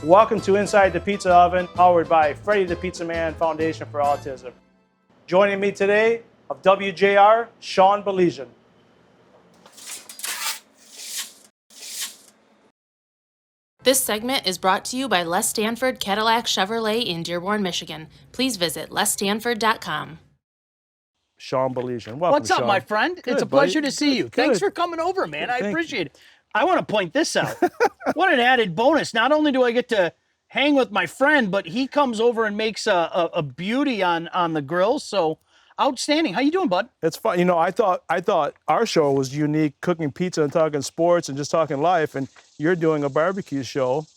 Welcome to Inside the Pizza Oven, powered by Fredi the Pizza Man Foundation for Autism. Joining me today of WJR, Sean Baligian. This segment is brought to you by Les Stanford Cadillac Chevrolet in Dearborn, Michigan. Please visit lesstanford.com. Sean Baligian. Welcome, What's up, Sean. my friend? Good, it's a buddy. pleasure to see you. Good. Thanks for coming over, man. I Thank appreciate it. I want to point this out. What an added bonus. Not only do I get to hang with my friend, but he comes over and makes a beauty on the grill. So outstanding. How you doing, bud? It's fun. You know, I thought our show was unique, cooking pizza and talking sports and just talking life, and you're doing a barbecue show.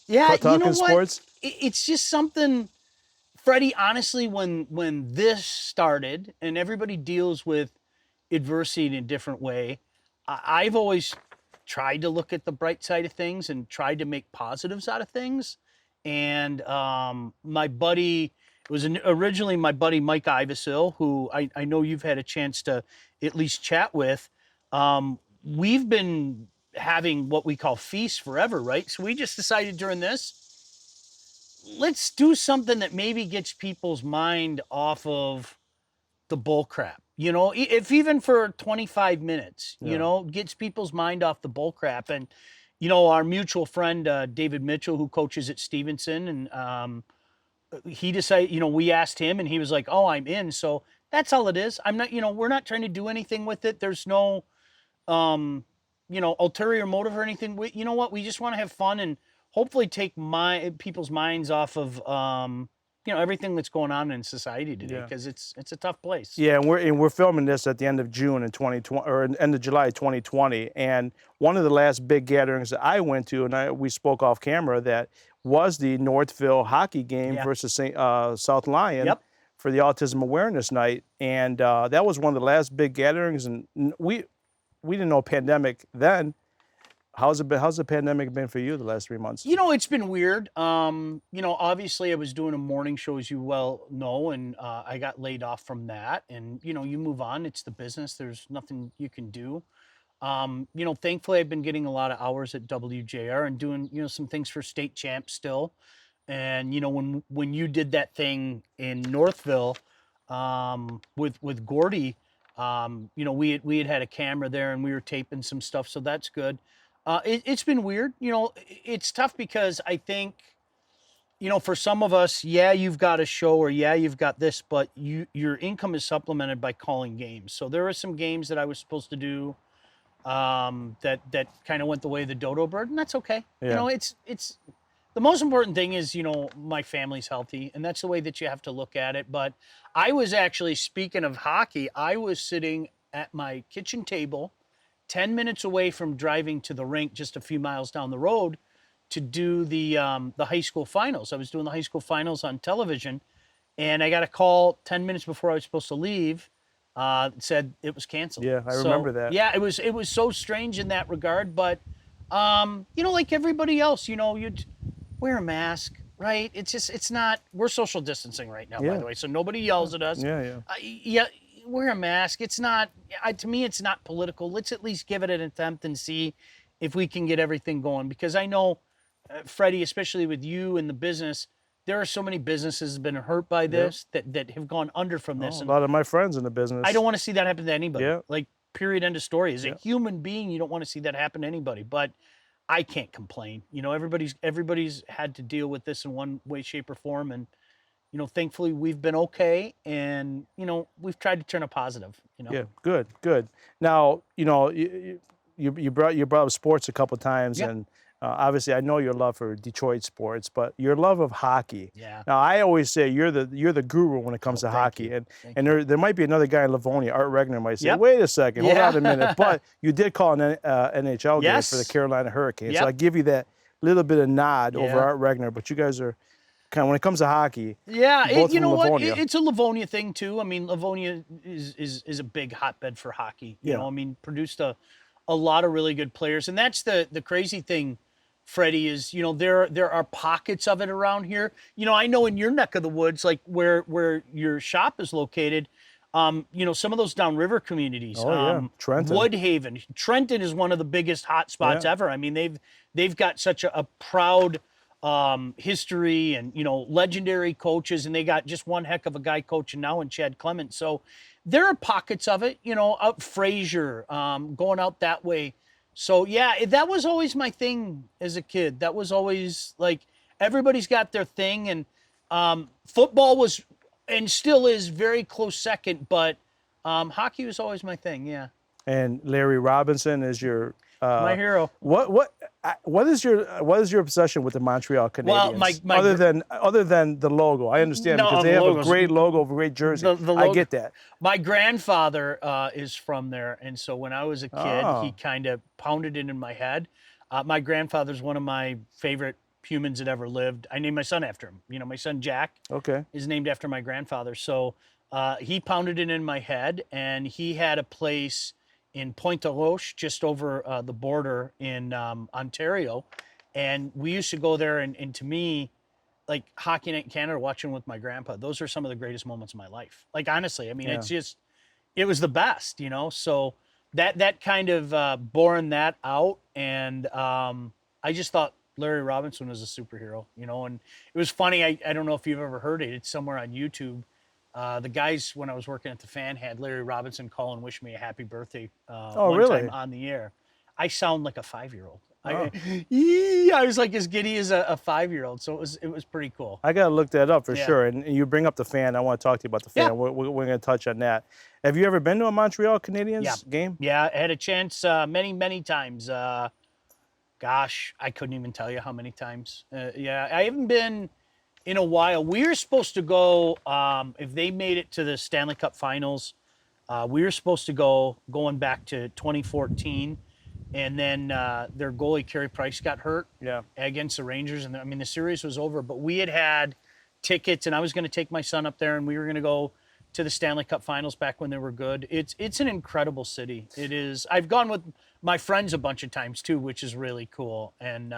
Yeah, talking you know what? sports. It's just something, Freddie, honestly, when this started, and everybody deals with adversity in a different way, I've always tried to look at the bright side of things and tried to make positives out of things. And my buddy, it was originally my buddy Mike Ivesil, who I know you've had a chance to at least chat with. We've been having what we call feasts forever, right? So we just decided during this, let's do something that maybe gets people's mind off of the bull crap. You know, if even for 25 minutes, you know, gets people's mind off the bull crap. And, you know, our mutual friend, David Mitchell, who coaches at Stevenson, and he decided, you know, we asked him and he was like, oh, I'm in. So that's all it is. I'm not, you know, we're not trying to do anything with it. There's no, you know, ulterior motive or anything. You know what? We just want to have fun and hopefully take people's minds off of, you know, everything that's going on in society today, because it's a tough place. Yeah, and we're filming this at the end of June in 2020, or end of July 2020. And one of the last big gatherings that I went to, and we spoke off camera, that was the Northville hockey game versus South Lyon for the Autism Awareness Night. And that was one of the last big gatherings. And we didn't know pandemic then. How's the pandemic been for you the last 3 months? You know, it's been weird. You know, obviously I was doing a morning show, as you well know, and I got laid off from that. And, you know, you move on. It's the business. There's nothing you can do. You know, thankfully I've been getting a lot of hours at WJR and doing, you know, some things for state champs still. And, you know, when you did that thing in Northville with Gordy, you know, we had a camera there and we were taping some stuff. So that's good. It's been weird. You know, it's tough because I think, you know, for some of us, yeah, you've got a show or yeah, you've got this, but your income is supplemented by calling games. So there are some games that I was supposed to do that kind of went the way of the dodo bird, and that's okay. Yeah. You know, it's the most important thing is, you know, my family's healthy, and that's the way that you have to look at it. But I was actually, speaking of hockey, I was sitting at my kitchen table 10 minutes away from driving to the rink just a few miles down the road to do the high school finals. I was doing the high school finals on television, and I got a call 10 minutes before I was supposed to leave. Said it was canceled. Yeah, I remember that. Yeah, it was so strange in that regard. But you know, like everybody else, you know, you'd wear a mask, right? It's not. We're social distancing right now, by the way, so nobody yells at us. Yeah. Wear a mask. It's not, to me, it's not political. Let's at least give it an attempt and see if we can get everything going. Because I know, Freddie, especially with you and the business, there are so many businesses that have been hurt by this that have gone under from this. A lot of my friends in the business. I don't want to see that happen to anybody. Yeah. Like, period, end of story. As a human being, you don't want to see that happen to anybody. But I can't complain. You know, everybody's had to deal with this in one way, shape, or form. And you know, thankfully we've been okay, and you know, we've tried to turn a positive. You know. Yeah, good. Now, you know, you brought up sports a couple times, and obviously I know your love for Detroit sports, but your love of hockey. Yeah. Now I always say you're the guru when it comes to hockey, and there might be another guy in Livonia, Art Regner, might say, wait a second, hold on a minute, but you did call an NHL game for the Carolina Hurricanes, so I give you that little bit of nod over Art Regner, but you guys are kind of, when it comes to hockey, you know what? It's a Livonia thing too. I mean, Livonia is a big hotbed for hockey. You know, I mean, produced a lot of really good players, and that's the crazy thing, Freddie, is, you know, there are pockets of it around here. You know, I know in your neck of the woods, like where your shop is located, you know, some of those downriver communities, Trenton, Woodhaven, Trenton is one of the biggest hot spots ever. I mean, they've got such a proud history and, you know, legendary coaches, and they got just one heck of a guy coaching now in Chad Clement. So there are pockets of it, you know, out Frazier, going out that way. So yeah, that was always my thing as a kid. That was always like, everybody's got their thing, and football was and still is very close second, but hockey was always my thing. Yeah. And Larry Robinson is your My hero. What is your obsession with the Montreal Canadiens? Well, my other than the logo, I understand No, because they the have logo's- a great logo, a great jersey. the I logo- get that. My grandfather is from there, and so when I was a kid, Oh. he kind of pounded it in my head. My grandfather's one of my favorite humans that ever lived. I named my son after him. You know, my son Jack Okay. is named after my grandfather. So he pounded it in my head, and he had a place in Pointe-aux-Roches, just over the border in Ontario. And we used to go there, and to me, like Hockey Night in Canada, watching with my grandpa, those are some of the greatest moments of my life. Like, honestly, I mean, it's just, it was the best, you know? So that kind of borne that out. And I just thought Larry Robinson was a superhero, you know? And it was funny. I don't know if you've ever heard it. It's somewhere on YouTube. The guys, when I was working at the Fan, had Larry Robinson call and wish me a happy birthday one really? time on the air. I sound like a 5-year-old. Oh. I was like as giddy as a 5-year-old, so it was pretty cool. I gotta look that up for Yeah. sure. And you bring up the Fan. I want to talk to you about the Fan. Yeah. We're gonna touch on that. Have you ever been to a Montreal Canadiens game? Yeah, I had a chance many times. Gosh, I couldn't even tell you how many times. Yeah, I haven't been in a while. We were supposed to go, if they made it to the Stanley Cup Finals, we were supposed to go going back to 2014, and then their goalie, Carey Price, got hurt against the Rangers. And I mean, the series was over, but we had tickets, and I was going to take my son up there, and we were going to go to the Stanley Cup Finals back when they were good. It's an incredible city. It is. I've gone with my friends a bunch of times too, which is really cool. And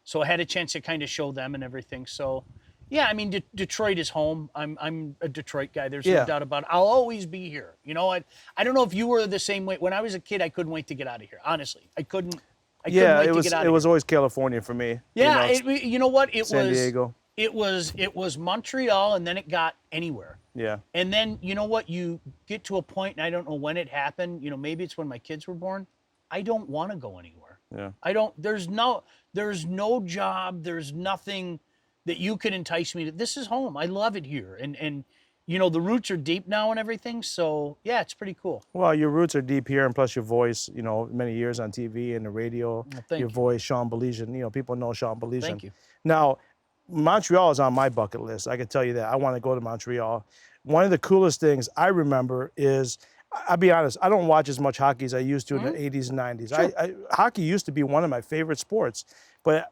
so I had a chance to kind of show them and everything. So yeah, I mean, Detroit is home. I'm a Detroit guy. There's no doubt about it. I'll always be here. You know, I don't know if you were the same way. When I was a kid, I couldn't wait to get out of here. Honestly, I couldn't wait to get out of here. It was always California for me. Yeah, you know what? San Diego. It was Montreal, and then it got anywhere. Yeah. And then, you know what, you get to a point, and I don't know when it happened, you know, maybe it's when my kids were born. I don't want to go anywhere. Yeah. There's no job, there's nothing that you could entice me to. This is home. I love it here. And you know, the roots are deep now and everything. So yeah, it's pretty cool. Well, your roots are deep here, and plus your voice, you know, many years on TV and the radio, your voice, Sean Baligian, you know, people know Sean Baligian. Thank you. Now, Montreal is on my bucket list. I can tell you that. I want to go to Montreal. One of the coolest things I remember is, I'll be honest, I don't watch as much hockey as I used to in the 80s and 90s. Sure. Hockey used to be one of my favorite sports, but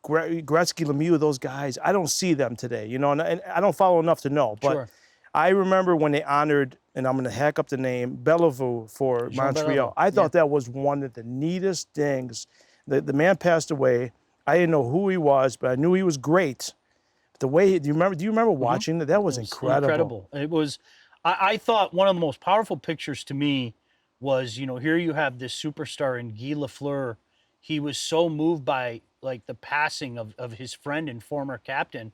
Gretzky, Lemieux, those guys, I don't see them today, you know, and I don't follow enough to know. But I remember when they honored, and I'm going to hack up the name, Bello for Montreal. Bello. I thought that was one of the neatest things. The man passed away. I didn't know who he was, but I knew he was great. The way, do you remember watching that? That was incredible. It was, I thought one of the most powerful pictures to me was, you know, here you have this superstar in Guy Lafleur. He was so moved by like the passing of his friend and former captain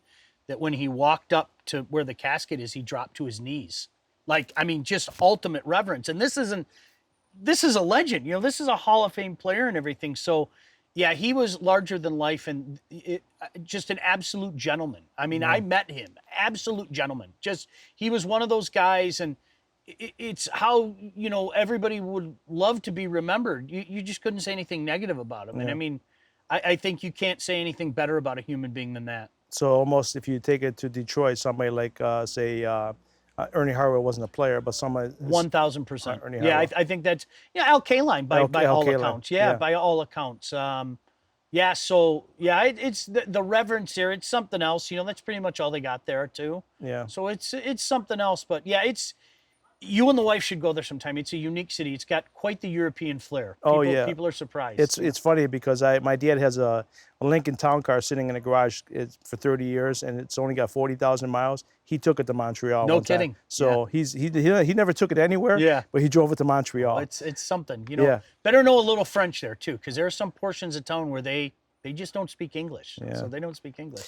that when he walked up to where the casket is, he dropped to his knees. Like, I mean, just ultimate reverence. And this is a legend, you know, this is a Hall of Fame player and everything. So yeah, he was larger than life, and just an absolute gentleman. I mean, I met him, absolute gentleman. Just, he was one of those guys, and it's how, you know, everybody would love to be remembered. You just couldn't say anything negative about him. And I mean, I think you can't say anything better about a human being than that. So almost, if you take it to Detroit, somebody like, say, Ernie Harwell wasn't a player, but somebody 1,000%. Yeah, I think that's Al Kaline by all Kaline. accounts. Yeah, by all accounts. So it's the reverence there. It's something else. You know, that's pretty much all they got there too. Yeah. So it's something else. But yeah, you and the wife should go there sometime. It's a unique city. It's got quite the European flair. People are surprised. It's funny because my dad has a Lincoln Town Car sitting in a garage for 30 years, and it's only got 40,000 miles. He took it to Montreal. No one time. kidding. So he never took it anywhere. Yeah. But he drove it to Montreal. It's something. You know, better know a little French there too, because there are some portions of town where they They just don't speak English. Yeah. So they don't speak English.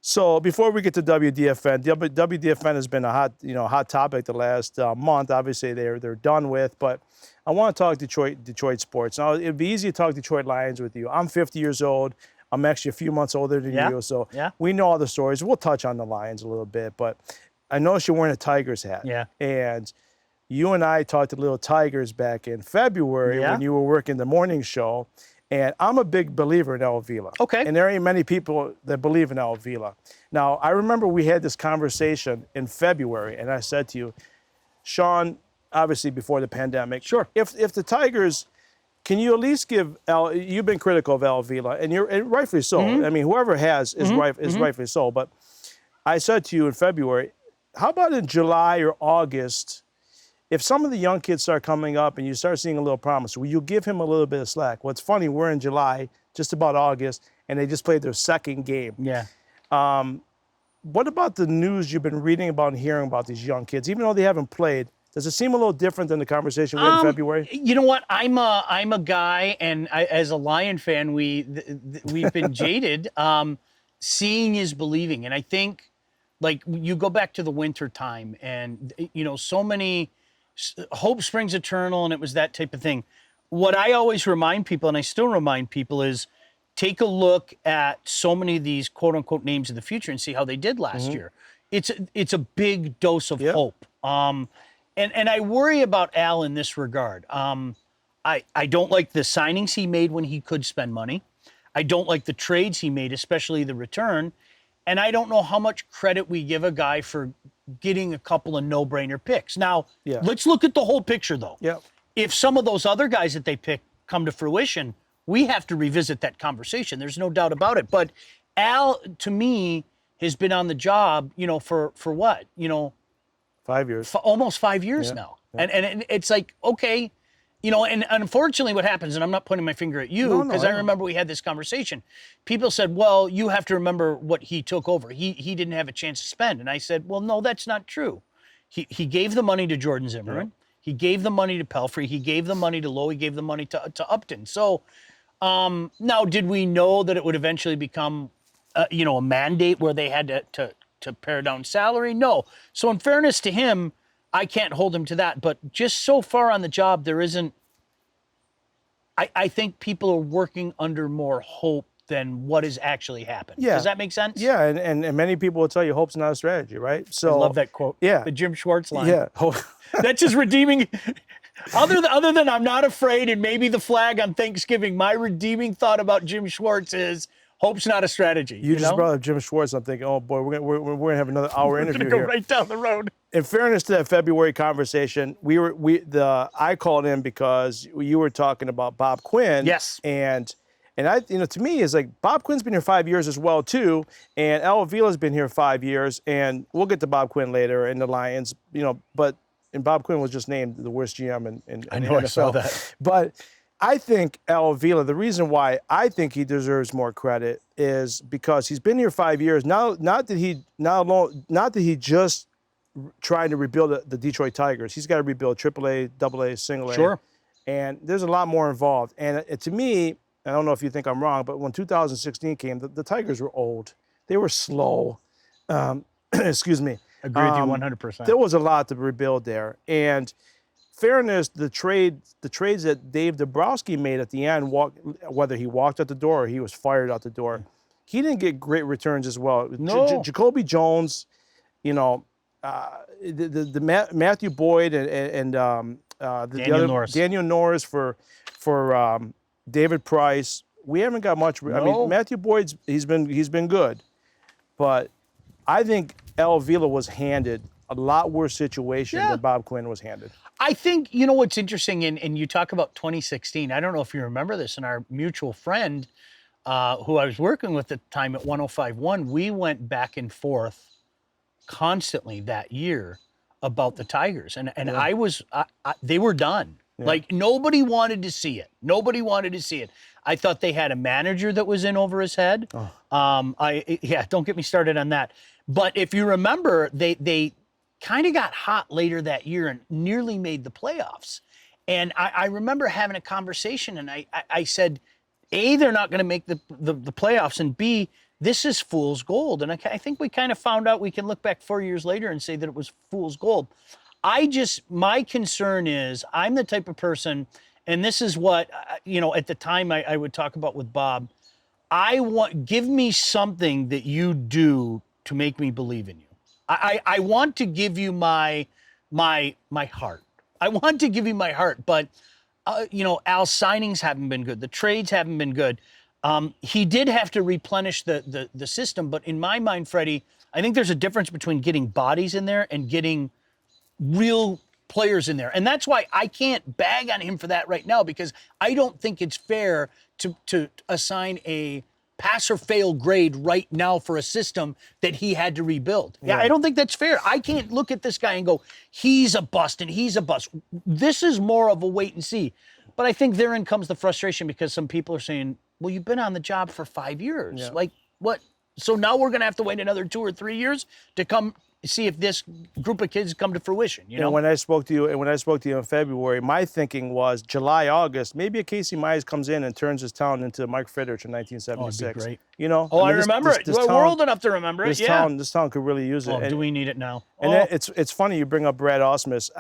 So before we get to WDFN, WDFN has been a hot topic the last month. Obviously, they're done with, but I want to talk Detroit sports. Now, it'd be easy to talk Detroit Lions with you. I'm 50 years old. I'm actually a few months older than you, so we know all the stories. We'll touch on the Lions a little bit, but I noticed you're wearing a Tigers hat. Yeah. And you and I talked to Little Tigers back in February when you were working the morning show. And I'm a big believer in El Vila. Okay. And there ain't many people that believe in El Vila. Now, I remember we had this conversation in February, and I said to you, Sean, obviously before the pandemic, sure. If the Tigers, can you at least give you've been critical of El Vila, and rightfully so. I mean, whoever has is rightfully so. But I said to you in February, how about in July or August? If some of the young kids start coming up and you start seeing a little promise, will you give him a little bit of slack? Well, it's funny, we're in July, just about August, and they just played their second game. Yeah. What about the news you've been reading about and hearing about these young kids? Even though they haven't played, does it seem a little different than the conversation we had in February? You know what? I'm a guy, and as a Lion fan, we've been jaded. Seeing is believing, and I think, like, you go back to the winter time, and so many. Hope springs eternal, and it was that type of thing. What I always remind people, and I still remind people, is take a look at so many of these quote unquote names of the future and see how they did last year. It's a big dose of hope. And I worry about Al in this regard. I don't like the signings he made when he could spend money. I don't like the trades he made, especially the return. And I don't know how much credit we give a guy for getting a couple of no-brainer picks. Now, let's look at the whole picture, though. Yeah. If some of those other guys that they pick come to fruition, we have to revisit that conversation. There's no doubt about it. But Al, to me, has been on the job, for what? 5 years. Almost 5 years now. Yeah. And it's like, okay, and unfortunately what happens, and I'm not pointing my finger at you, because I remember we had this conversation. People said, well, you have to remember what he took over. He didn't have a chance to spend. And I said, well, no, that's not true. He gave the money to Jordan Zimmerman. Yeah. He gave the money to Pelfrey. He gave the money to Lowe. He gave the money to Upton. So now, did we know that it would eventually become, a mandate where they had to pare down salary? No. So in fairness to him, I can't hold him to that, but just so far on the job, there isn't. I think people are working under more hope than what has actually happened. Yeah. Does that make sense? Yeah, and many people will tell you hope's not a strategy, right? So I love that quote. Yeah, the Jim Schwartz line. Yeah, that's just redeeming. Other than I'm not afraid, and maybe the flag on Thanksgiving, my redeeming thought about Jim Schwartz is hope's not a strategy. You just brought up Jim Schwartz. I'm thinking, oh boy, we're gonna have another hour interview go here. Right down the road. In fairness to that February conversation, I called in because you were talking about Bob Quinn. Yes. And I, to me, it's like Bob Quinn's been here 5 years as well too, and Al Avila's been here 5 years, and we'll get to Bob Quinn later in the Lions, and Bob Quinn was just named the worst GM in I know, the NFL. I saw that. But I think Al Avila, the reason why I think he deserves more credit is because he's been here 5 years. Not that he just trying to rebuild the Detroit Tigers. He's got to rebuild AAA, AA, single A. Sure. And there's a lot more involved. And to me, I don't know if you think I'm wrong, but when 2016 came, the Tigers were old. They were slow. Excuse me. Agree with you 100%. There was a lot to rebuild there. And fairness, the trades that Dave Dabrowski made at the end, whether he walked out the door or he was fired out the door, he didn't get great returns as well. No. Jacoby Jones, Matthew Boyd and Daniel Norris for David Price. We haven't got much. No. I mean, Matthew Boyd's he's been good, but I think Al Avila was handed a lot worse situation than Bob Quinn was handed. I think, what's interesting, and you talk about 2016, I don't know if you remember this, and our mutual friend who I was working with at the time at 105.1, we went back and forth constantly that year about the Tigers. And they were done. Yeah. Like, nobody wanted to see it. Nobody wanted to see it. I thought they had a manager that was in over his head. Oh. Don't get me started on that. But if you remember, they kind of got hot later that year and nearly made the playoffs. And I remember having a conversation, and I said, A, they're not going to make the playoffs, and B, this is fool's gold. And I think we kind of found out, we can look back 4 years later and say that it was fool's gold. My concern is, I'm the type of person, and this is what, at the time I would talk about with Bob, give me something that you do to make me believe in you. I want to give you my heart. I want to give you my heart, but Al's signings haven't been good. The trades haven't been good. He did have to replenish the system, but in my mind, Fredi, I think there's a difference between getting bodies in there and getting real players in there. And that's why I can't bag on him for that right now, because I don't think it's fair to assign a pass or fail grade right now for a system that he had to rebuild. Yeah, I don't think that's fair. I can't look at this guy and go, he's a bust and he's a bust. This is more of a wait and see. But I think therein comes the frustration, because some people are saying, well, you've been on the job for 5 years. Yeah. Like, what? So now we're going to have to wait another 2 or 3 years to come see if this group of kids come to fruition, you know? And when I spoke to you in February, my thinking was July, August, maybe a Casey Mize comes in and turns his town into Mike Friedrich in 1976. Oh, it'd be great. You know? Oh, I remember it. We're old enough to remember it, yeah. This town could really use it. Oh, do we need it now? And it's funny you bring up Brad Ausmus.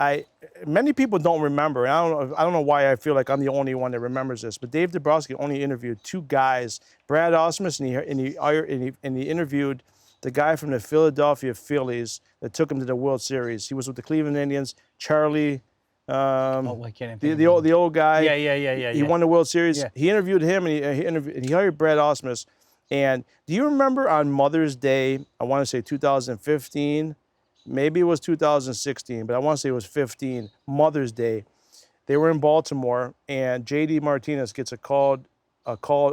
Many people don't remember, and I don't know why I feel like I'm the only one that remembers this, but Dave Dabrowski only interviewed 2 guys, Brad Ausmus, and he interviewed the guy from the Philadelphia Phillies that took him to the World Series. He was with the Cleveland Indians, Charlie. I can't the old guy. Yeah. He won the World Series. Yeah. He interviewed him, and he hired Brad Ausmus. And do you remember on Mother's Day, I want to say 2015, maybe it was 2016, but I want to say it was 15, Mother's Day. They were in Baltimore, and J.D. Martinez gets a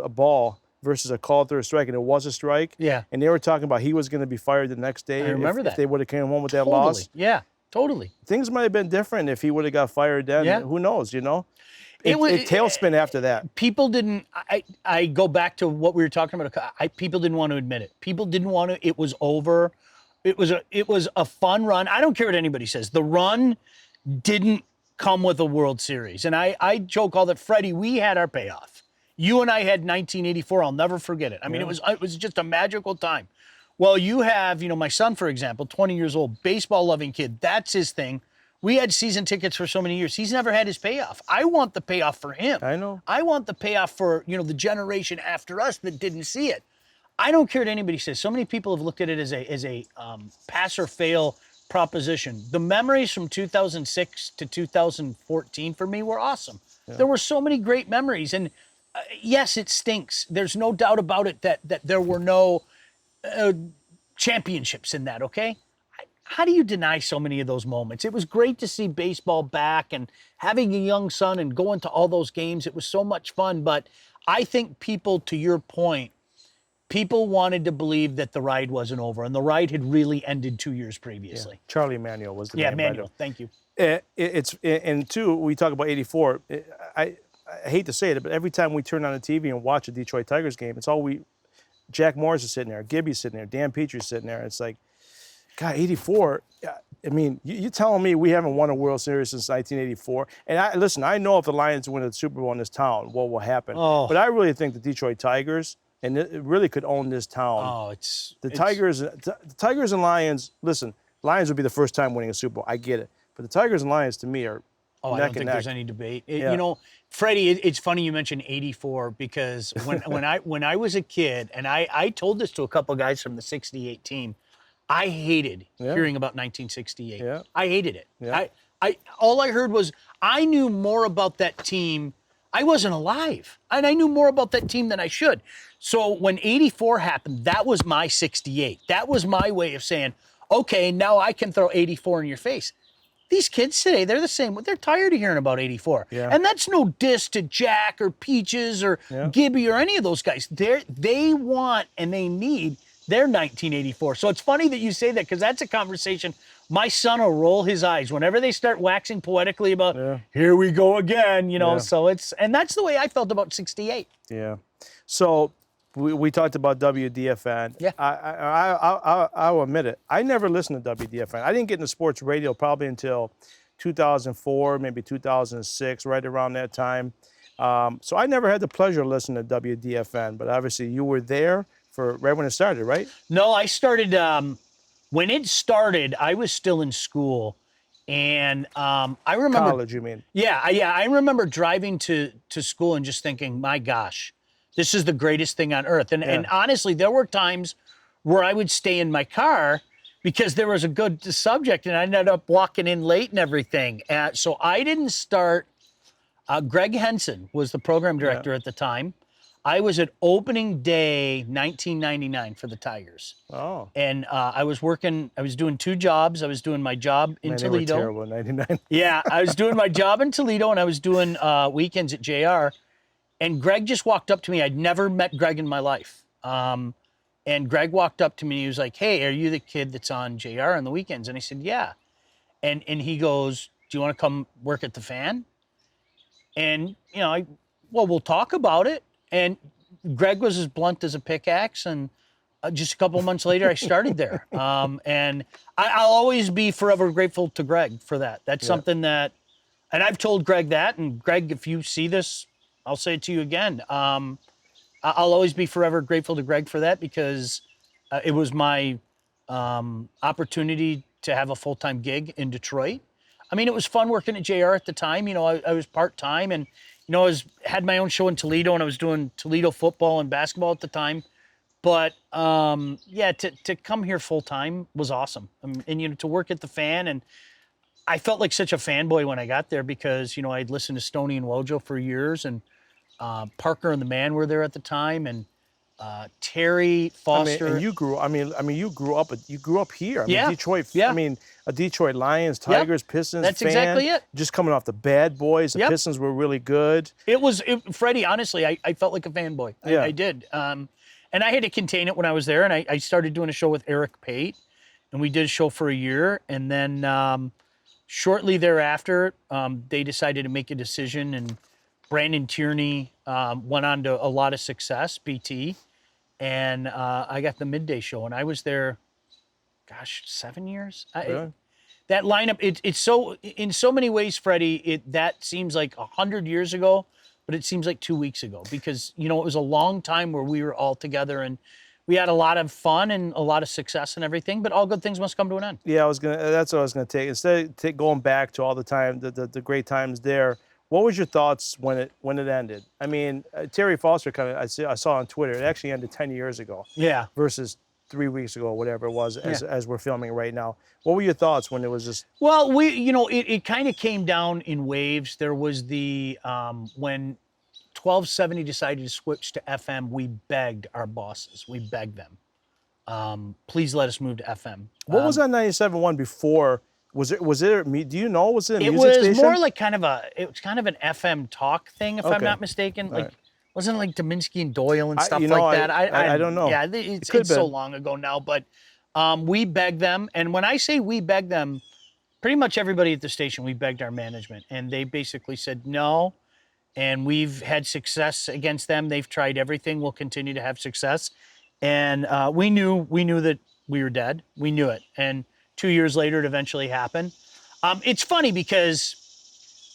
ball versus a called third strike, and it was a strike. Yeah. And they were talking about he was going to be fired the next day. I remember that. If they would have came home with that Totally. loss. Yeah, totally. Things might have been different if he would have got fired then. Yeah. Who knows, you know? It tailspin after that. People didn't, I go back to what we were talking about. People didn't want to admit it. People didn't want to, it was over. It was a fun run. I don't care what anybody says. The run didn't come with a World Series. And I joke all that, Fredi, we had our payoff. You and I had 1984. I'll never forget it. I mean, it was just a magical time. Well, you have, my son, for example, 20 years old, baseball-loving kid. That's his thing. We had season tickets for so many years. He's never had his payoff. I want the payoff for him. I know. I want the payoff for, the generation after us that didn't see it. I don't care what anybody says. So many people have looked at it as a pass or fail proposition. The memories from 2006 to 2014 for me were awesome. Yeah. There were so many great memories. And yes, it stinks. There's no doubt about it that there were no championships in that, okay? How do you deny so many of those moments? It was great to see baseball back and having a young son and going to all those games. It was so much fun. But I think people, to your point, people wanted to believe that the ride wasn't over, and the ride had really ended 2 years previously. Yeah. Charlie Manuel was the name. Yeah, Manuel. Thank you. And two, we talk about 84. I hate to say it, but every time we turn on the TV and watch a Detroit Tigers game, it's all Jack Morris is sitting there, Gibby's sitting there, Dan Petrie's sitting there. It's like, God, 84. I mean, you're telling me we haven't won a World Series since 1984? And listen, I know if the Lions win the Super Bowl in this town, what will happen? Oh. But I really think the Detroit Tigers, and it really could own this town. Oh, Tigers and Lions. Listen, Lions would be the first time winning a Super Bowl. I get it, but the Tigers and Lions to me are. Oh, I don't think there's any debate. Fredi, it's funny you mentioned 84 because when I was a kid, and I told this to a couple guys from the 68 team, I hated hearing about 1968. Yeah. I hated it. Yeah. All I heard was I knew more about that team. I wasn't alive, and I knew more about that team than I should. So when 84 happened, that was my 68. That was my way of saying, okay, now I can throw 84 in your face. These kids today, they're the same. They're tired of hearing about 84. Yeah. And that's no diss to Jack or Peaches or Gibby or any of those guys. They want and they need their 1984. So it's funny that you say that because that's a conversation. My son will roll his eyes whenever they start waxing poetically about, here we go again, So and that's the way I felt about 68. Yeah. So we talked about WDFN. Yeah. I'll admit it. I never listened to WDFN. I didn't get into sports radio probably until 2004, maybe 2006, right around that time. So I never had the pleasure of listening to WDFN, but obviously you were there for right when it started, right? No, I started when it started. I was still in school, and I remember College, you mean? Yeah, I remember driving to school and just thinking, my gosh, this is the greatest thing on earth. And honestly, there were times where I would stay in my car because there was a good subject, and I ended up walking in late and everything. So I didn't start. Greg Henson was the program director at the time. I was at opening day 1999 for the Tigers. Oh. And I was doing 2 jobs. I was doing my job in Toledo. They were terrible in 99. Yeah, I was doing my job in Toledo, and I was doing weekends at JR. And Greg just walked up to me. I'd never met Greg in my life. And Greg walked up to me. He was like, "Hey, are you the kid that's on JR on the weekends?" And I said, "Yeah." And he goes, "Do you want to come work at the Fan?" And, we'll talk about it. And Greg was as blunt as a pickaxe. And just a couple of months later, I started there. And I'll always be forever grateful to Greg for that. That's something that, and I've told Greg that. And Greg, if you see this, I'll say it to you again. I'll always be forever grateful to Greg for that, because it was my opportunity to have a full-time gig in Detroit. I mean, it was fun working at JR at the time. I was part-time, and, had my own show in Toledo, and I was doing Toledo football and basketball at the time. But, to come here full-time was awesome. And, to work at the Fan, and I felt like such a fanboy when I got there, because, I'd listened to Stoney and Wojo for years, and Parker and the Man were there at the time, and Terry Foster. And you grew up here. Detroit. Yeah. A Detroit Lions, Tigers, Pistons That's fan. exactly it. Just coming off the Bad Boys. The Pistons were really good. Fredi, honestly, I felt like a fanboy. I did. And I had to contain it when I was there, and I started doing a show with Eric Pate, and we did a show for a year, and then shortly thereafter, they decided to make a decision, and Brandon Tierney went on to a lot of success, BT, and I got the midday show, and I was there, 7 years. Really? That lineup, it's so, in so many ways, Fredi, that seems like 100 years ago, but it seems like 2 weeks ago, because, it was a long time where we were all together, and we had a lot of fun and a lot of success and everything, but all good things must come to an end. Yeah, that's what I was gonna take. Instead of going back to all the time, the great times there, what was your thoughts when it ended? I mean, Terry Foster I saw on Twitter, it actually ended 10 years ago. Yeah. Versus 3 weeks ago, whatever it was, as we're filming right now. What were your thoughts when it was just? Well, it kind of came down in waves. There was the, when 1270 decided to switch to FM, we begged our bosses. We begged them, please let us move to FM. What was that 97.1 before? Was it? Do you know? Was it a music station? It was more like it was kind of an FM talk thing, if I'm not mistaken. Like, wasn't it like Dominski and Doyle and stuff like that? I don't know. Yeah, it's so long ago now, but we begged them. And when I say we begged them, pretty much everybody at the station, we begged our management, and they basically said no. And we've had success against them. They've tried everything. We'll continue to have success. And we knew that we were dead. We knew it. And 2 years later, it eventually happened. It's funny because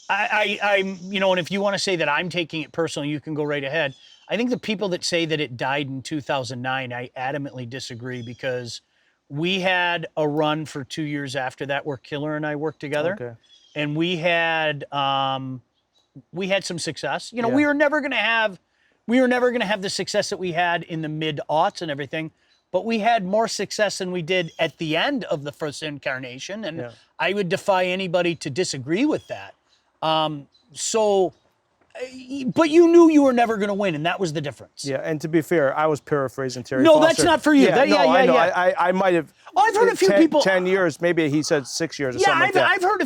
I'm, and if you want to say that I'm taking it personally, you can go right ahead. I think the people that say that it died in 2009, I adamantly disagree, because we had a run for 2 years after that where Killer and I worked together. Okay. And we had some success. We were never going to have the success that we had in the mid-aughts and everything, but we had more success than we did at the end of the first incarnation, and I would defy anybody to disagree with that. But you knew you were never going to win, and that was the difference. Yeah, and to be fair, I was paraphrasing Terry No, Foster. that's not for you. I know. I might have. Oh, I've heard a few people. 10 years, maybe he said 6 years or something like that. I've heard a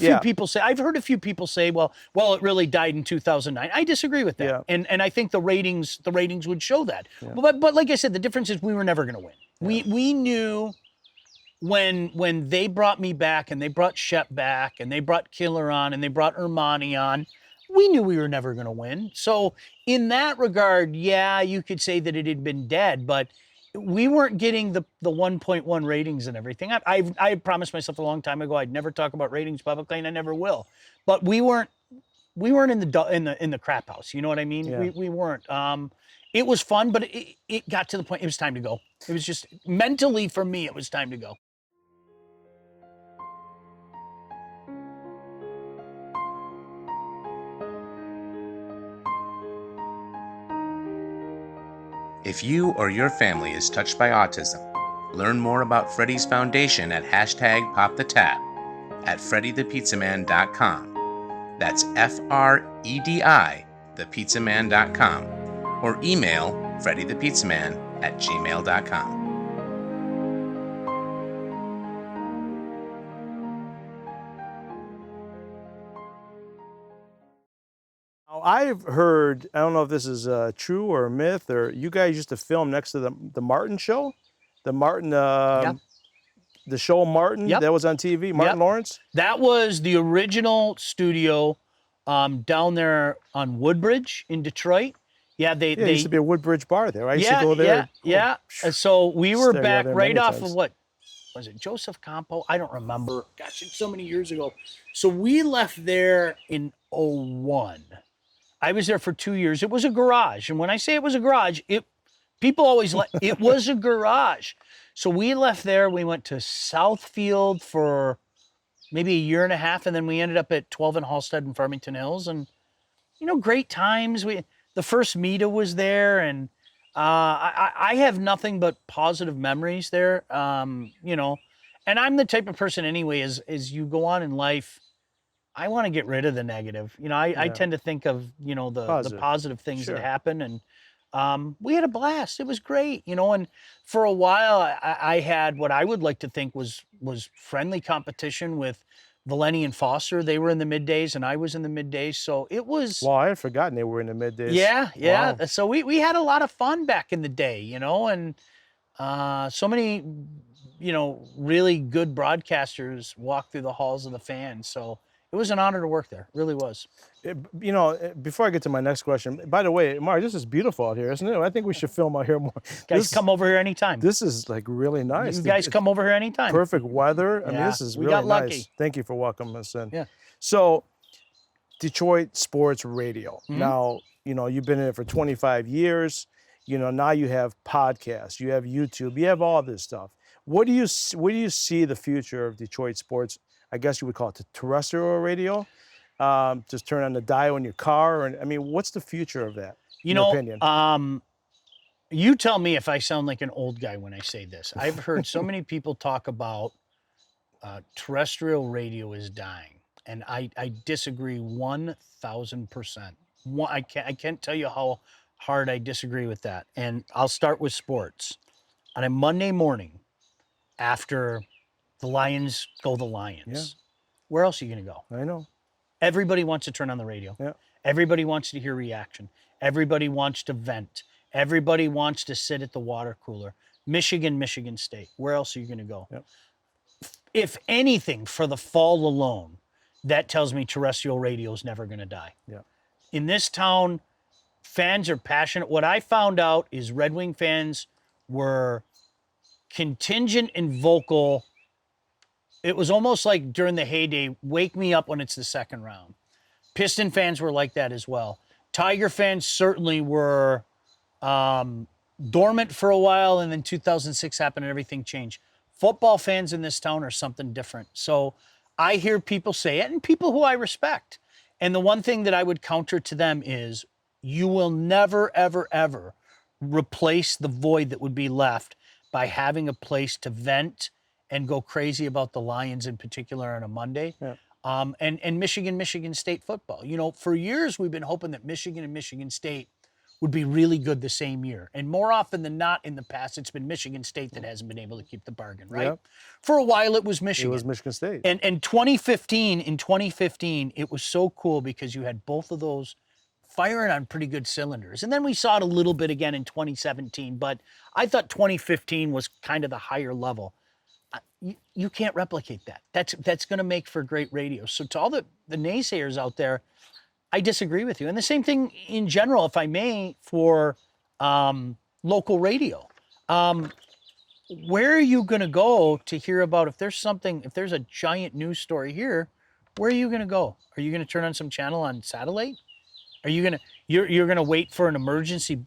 few people say, well, it really died in 2009. I disagree with that, and I think the ratings would show that. Yeah. But like I said, the difference is we were never going to win. Yeah. We knew when they brought me back, and they brought Shep back, and they brought Killer on, and they brought Ermani on. We knew we were never going to win. So in that regard, yeah, you could say that it had been dead, but we weren't getting the 1.1 ratings and everything. I promised myself a long time ago I'd never talk about ratings publicly, and I never will. But we weren't we weren't in the crap house. You know what I mean? Yeah. We weren't. It was fun, but it got to the point. It was time to go. It was just mentally for me. It was time to go. If you or your family is touched by autism, learn more about Fredi's foundation at #PopTheTap at FrediThePizzaMan.com. That's FREDI, thepizzaman.com, or email FrediThePizzaMan@gmail.com. Now, I've heard, I don't know if this is true or a myth, or you guys used to film next to the Martin show? The Martin, the show Martin that was on TV, Martin Lawrence? That was the original studio down there on Woodbridge in Detroit. Yeah, they used to be a Woodbridge bar there. I used to go there. Yeah. And so we were Stayed back there right many off times. of what was it, Joseph Campo? I don't remember. Gosh, it's so many years ago. So we left there in '01. I was there for 2 years. It was a garage, and when I say it was a garage, people always it was a garage. So we left there. We went to Southfield for maybe a year and a half, and then we ended up at 12 and Halstead in Farmington Hills, and great times. The first Mita was there, and I have nothing but positive memories there. And I'm the type of person anyway. As you go on in life, I want to get rid of the negative. I tend to think of the positive things that happen, and we had a blast. It was great, and for a while I had what I would like to think was friendly competition with Valeni and Foster. They were in the middays and I was in the middays, so it was. Well, I had forgotten they were in the middays. Yeah. Wow. So we had a lot of fun back in the day, and so many really good broadcasters walked through the halls of the fans. So it was an honor to work there. It really was. Before I get to my next question, by the way, Mark, this is beautiful out here, isn't it? I think we should film out here more. Guys, come over here anytime. This is like really nice. You guys come over here anytime. Perfect weather. I mean, this is really nice. Thank you for welcoming us in. Yeah. So, Detroit Sports Radio. Now, you've been in it for 25 years. Now you have podcasts, you have YouTube, you have all this stuff. Where do you see the future of Detroit sports? I guess you would call it the terrestrial radio. Just turn on the dial in your car, and I mean, what's the future of that? In your opinion? You tell me if I sound like an old guy when I say this. I've heard so many people talk about terrestrial radio is dying, and I disagree 1,000%. I can't tell you how hard I disagree with that. And I'll start with sports. On a Monday morning, after the Lions go the Lions, where else are you going to go? I know. Everybody wants to turn on the radio. Yeah. Everybody wants to hear reaction. Everybody wants to vent. Everybody wants to sit at the water cooler. Michigan State. Where else are you going to go? Yep. If anything, for the fall alone, that tells me terrestrial radio is never going to die. Yeah. In this town, fans are passionate. What I found out is Red Wing fans were contingent and vocal. It was almost like during the heyday, wake me up when it's the second round. Piston fans were like that as well. Tiger fans certainly were dormant for a while, and then 2006 happened and everything changed. Football fans in this town are something different. So I hear people say it, and people who I respect. And the one thing that I would counter to them is you will never, ever, ever replace the void that would be left by having a place to vent and go crazy about the Lions in particular on a Monday. Yeah. And Michigan State football. For years we've been hoping that Michigan and Michigan State would be really good the same year. And more often than not in the past, it's been Michigan State that hasn't been able to keep the bargain, right? Yep. For a while it was Michigan. It was Michigan State. And in 2015, it was so cool because you had both of those firing on pretty good cylinders. And then we saw it a little bit again in 2017, but I thought 2015 was kind of the higher level. You can't replicate that. That's going to make for great radio. So to all the naysayers out there, I disagree with you. And the same thing in general, if I may, for local radio. Where are you going to go to hear about if there's a giant news story here, where are you going to go? Are you going to turn on some channel on satellite? Are you going to, you're going to wait for an emergency,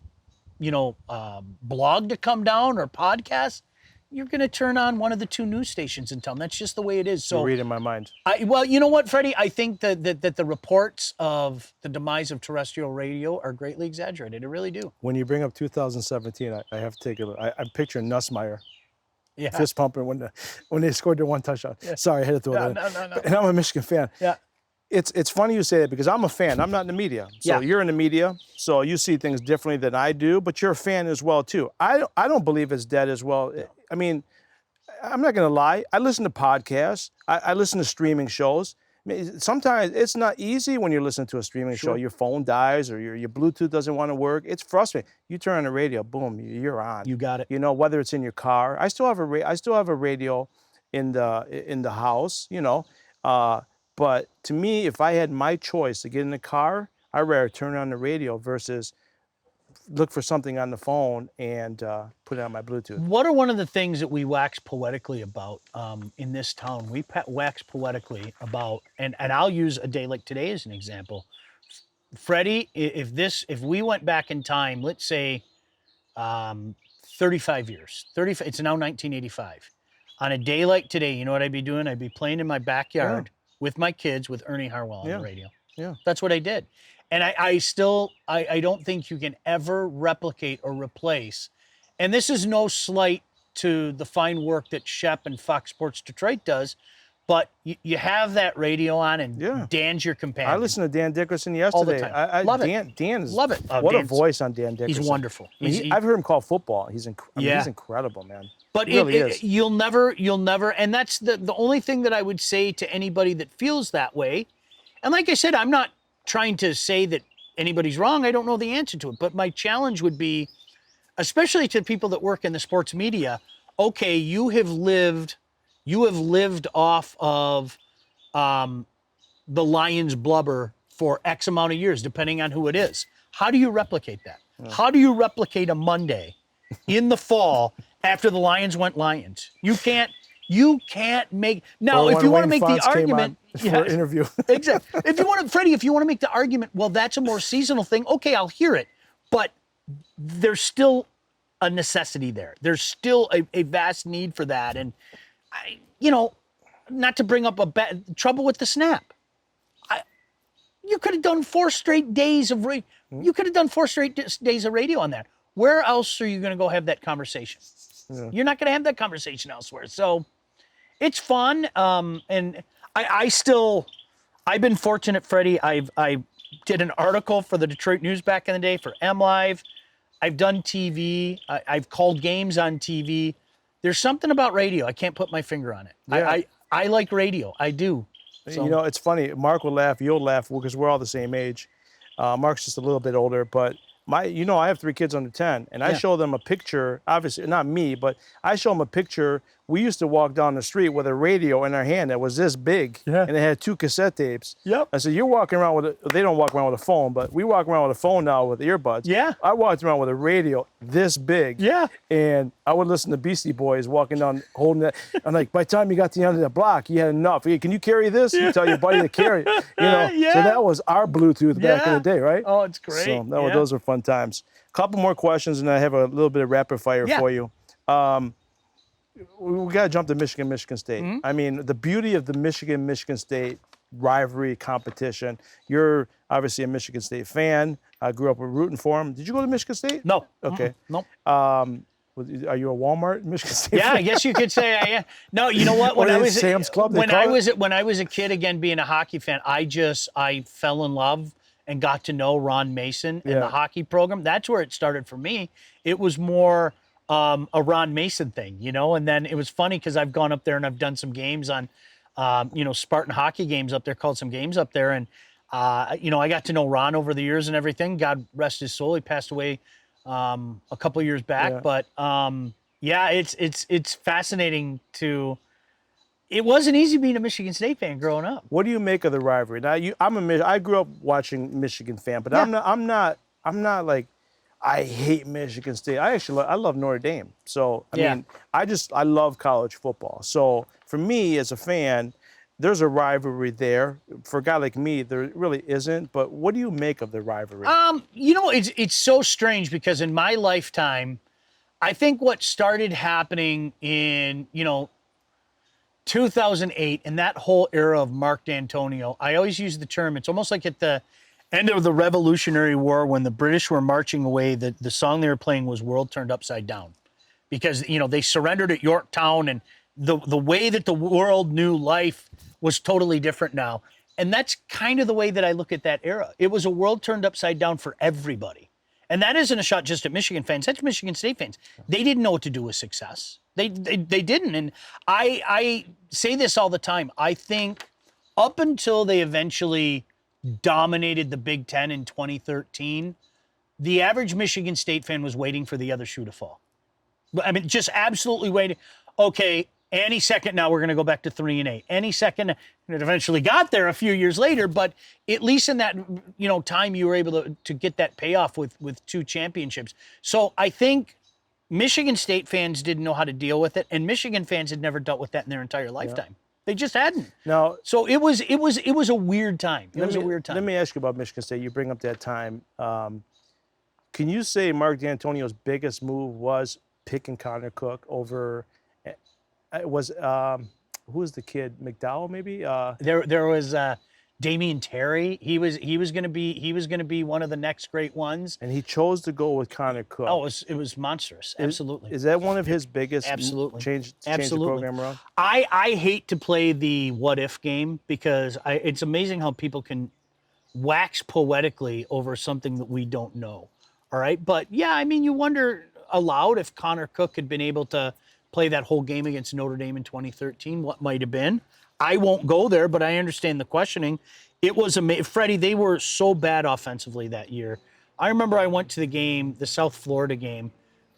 blog to come down or podcast? You're going to turn on one of the 2 news stations in town. That's just the way it is. So You're reading my mind. well, you know what, Fredi? I think that the reports of the demise of terrestrial radio are greatly exaggerated. I really do. When you bring up 2017, I have to take a look. I'm picturing Nussmeier Yeah. fist pumping when they scored their 1 touchdown. Sorry, I had to throw that in. No. And I'm a Michigan fan. Yeah. It's funny you say that because I'm a fan. I'm not in the media. So you're in the media, so you see things differently than I do, but you're a fan as well, too. I don't believe it's dead as well. I mean, I'm not going to lie. I listen to podcasts. I listen to streaming shows. I mean, sometimes it's not easy when you're listening to a streaming show. Your phone dies or your Bluetooth doesn't want to work. It's frustrating. You turn on the radio, boom, you're on. You got it. You know, whether it's in your car. I still have a radio in the house, but to me, if I had my choice to get in the car, I'd rather turn on the radio versus look for something on the phone and put it on my Bluetooth. What are one of the things that we wax poetically about in this town? We wax poetically about, and I'll use a day like today as an example. Fredi, if we went back in time, let's say 35 years, it's now 1985. On a day like today, you know what I'd be doing? I'd be playing in my backyard with my kids with Ernie Harwell on the radio. Yeah. That's what I did. And I don't think you can ever replicate or replace. And this is no slight to the fine work that Shep and Fox Sports Detroit does, but you have that radio on and Dan's your companion. I listened to Dan Dickerson yesterday. All the time. Love it. Dan is, Love it. What a voice on Dan Dickerson. He's wonderful. I mean, I've heard him call football. He's incredible, man. But he really is. You'll never, and that's the only thing that I would say to anybody that feels that way. And like I said, I'm not trying to say that anybody's wrong. I don't know the answer to it. But my challenge would be, especially to people that work in the sports media, okay, you have lived off of the Lions blubber for X amount of years, depending on who it is. How do you replicate that? How do you replicate a Monday in the fall after the Lions went Lions? You can't make now. If you want to make the argument for interview, exactly. If you want to, Fredi, if you want to make the argument, well, that's a more seasonal thing. Okay, I'll hear it, but there's still a necessity there. There's still a vast need for that, and not to bring up trouble with the snap. You could have done 4 straight days of You could have done 4 straight days of radio on that. Where else are you going to go have that conversation? Yeah. You're not going to have that conversation elsewhere. So it's fun. And I've been fortunate, Fredi. I did an article for the Detroit News back in the day for MLive. I've done TV. I've called games on TV. There's something about radio. I can't put my finger on it. Yeah. I like radio. I do. So. It's funny. Mark will laugh. You'll laugh because we're all the same age. Mark's just a little bit older, but I have 3 kids under 10, and I show them a picture, obviously not me, but I show them a picture. We used to walk down the street with a radio in our hand that was this big, and it had 2 cassette tapes. Yep. I said, you're walking around they don't walk around with a phone, but we walk around with a phone now with earbuds. Yeah. I walked around with a radio this big. Yeah. And I would listen to Beastie Boys walking down, holding that. I'm like, by the time you got to the end of the block, you had enough. Hey, can you carry this? You tell your buddy to carry it. So that was our Bluetooth back in the day, right? Oh, it's great. So those were fun times. Couple more questions, and I have a little bit of rapid fire for you. We got to jump to Michigan State. Mm-hmm. I mean, the beauty of the Michigan State rivalry competition. You're obviously a Michigan State fan. I grew up rooting for them. Did you go to Michigan State? No. Okay. Nope. Are you a Walmart Michigan State fan? I guess you could say I am. No, you know what? When I was Sam's Club. When I was a kid, again being a hockey fan, I fell in love and got to know Ron Mason and the hockey program. That's where it started for me. It was more a Ron Mason thing, and then it was funny because I've gone up there and I've done some games on, Spartan hockey games up there, called some games up there. And, I got to know Ron over the years and everything. God rest his soul. He passed away a couple of years back. Yeah. But, it's fascinating to... It wasn't easy being a Michigan State fan growing up. What do you make of the rivalry? Now, I grew up watching Michigan fan, but I'm not like I hate Michigan State. I love Notre Dame. So I mean, I love college football. So for me as a fan, there's a rivalry there. For a guy like me, there really isn't. But what do you make of the rivalry? You know, it's so strange because in my lifetime, I think what started happening in, 2008 and that whole era of Mark D'Antonio, I always use the term, it's almost like at the end of the Revolutionary War when the British were marching away, the song they were playing was World Turned Upside Down. Because, they surrendered at Yorktown and the way that the world knew life was totally different now. And that's kind of the way that I look at that era. It was a world turned upside down for everybody. And that isn't a shot just at Michigan fans. That's Michigan State fans. They didn't know what to do with success. They didn't. And I say this all the time. I think up until they eventually dominated the Big Ten in 2013, the average Michigan State fan was waiting for the other shoe to fall. I mean, just absolutely waiting. Okay, any second now we're going to go back to 3-8. Any second, and it eventually got there a few years later, but at least in that time you were able to get that payoff with 2 championships. So I think Michigan State fans didn't know how to deal with it, and Michigan fans had never dealt with that in their entire lifetime. Yeah. They just hadn't. Now, so it was a weird time. It was a weird time. Let me ask you about Michigan State. You bring up that time. Can you say Mark D'Antonio's biggest move was picking Connor Cook over? It was who was the kid? McDowell, maybe. There was Damian Terry. He was going to be one of the next great ones. And he chose to go with Connor Cook. Oh, it was monstrous. Absolutely. Is that one of his biggest? Absolutely. Change the program around. I hate to play the what if game because it's amazing how people can wax poetically over something that we don't know. All right, but yeah, I mean, you wonder aloud if Connor Cook had been able to play that whole game against Notre Dame in 2013, what might have been. I won't go there, but I understand the questioning. It was amazing. Fredi, they were so bad offensively that year. I remember I went to the game, the South Florida game,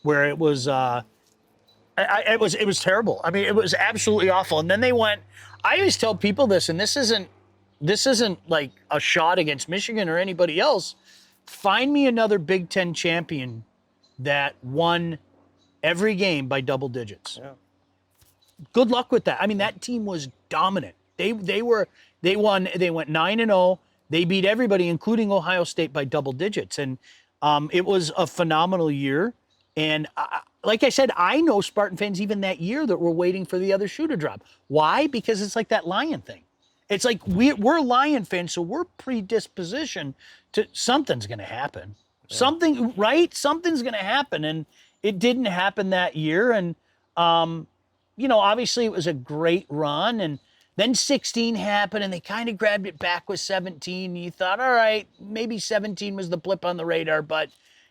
where it was it was terrible. I mean, it was absolutely awful. And then they went, I always tell people this, and this isn't like a shot against Michigan or anybody else. Find me another Big Ten champion that won every game by double digits. Yeah. Good luck with that. I mean, that team was dominant. They went 9-0. They beat everybody, including Ohio State, by double digits. And it was a phenomenal year. And like I said, I know Spartan fans even that year that were waiting for the other shoe to drop. Why? Because it's like that Lion thing. It's like we're Lion fans, so we're predispositioned to something's going to happen. Yeah. Something's going to happen. And it didn't happen that year. And, obviously it was a great run. And then 16 happened and they kind of grabbed it back with 17. You thought, all right, maybe 17 was the blip on the radar, but,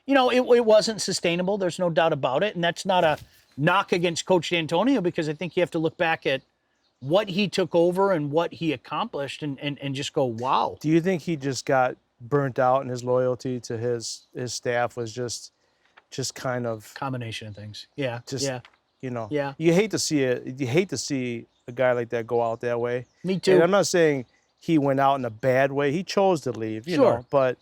it wasn't sustainable. There's no doubt about it. And that's not a knock against Coach D'Antonio because I think you have to look back at what he took over and what he accomplished and just go, wow. Do you think he just got burnt out and his loyalty to his staff was just kind of combination of things? Yeah. Yeah. Yeah. You hate to see a guy like that go out that way. Me too. And I'm not saying he went out in a bad way. He chose to leave, you know, but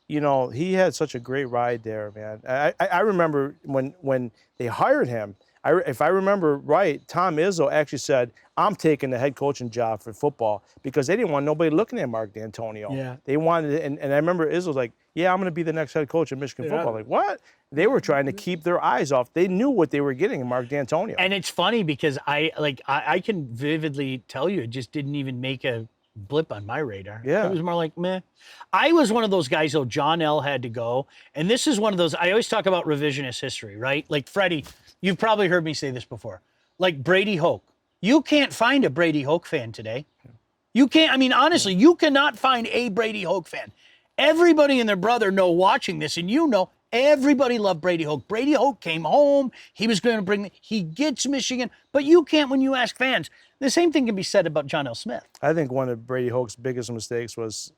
he had such a great ride there, man. I remember when they hired him, if I remember right, Tom Izzo actually said, I'm taking the head coaching job for football because they didn't want nobody looking at Mark D'Antonio. Yeah. They wanted, and I remember Izzo was like, yeah, I'm going to be the next head coach of Michigan football. Like, what? They were trying to keep their eyes off. They knew what they were getting in Mark D'Antonio. And it's funny because I can vividly tell you, it just didn't even make a blip on my radar. Yeah. It was more like, meh. I was one of those guys, though, John L. had to go. And this is one of those, I always talk about revisionist history, right? Like, Fredi, you've probably heard me say this before. Like Brady Hoke. You can't find a Brady Hoke fan today. You can't, I mean, honestly, you cannot find a Brady Hoke fan. Everybody and their brother know watching this, and everybody loved Brady Hoke. Brady Hoke came home. He was going to he gets Michigan, but you can't when you ask fans. The same thing can be said about John L. Smith. I think one of Brady Hoke's biggest mistakes was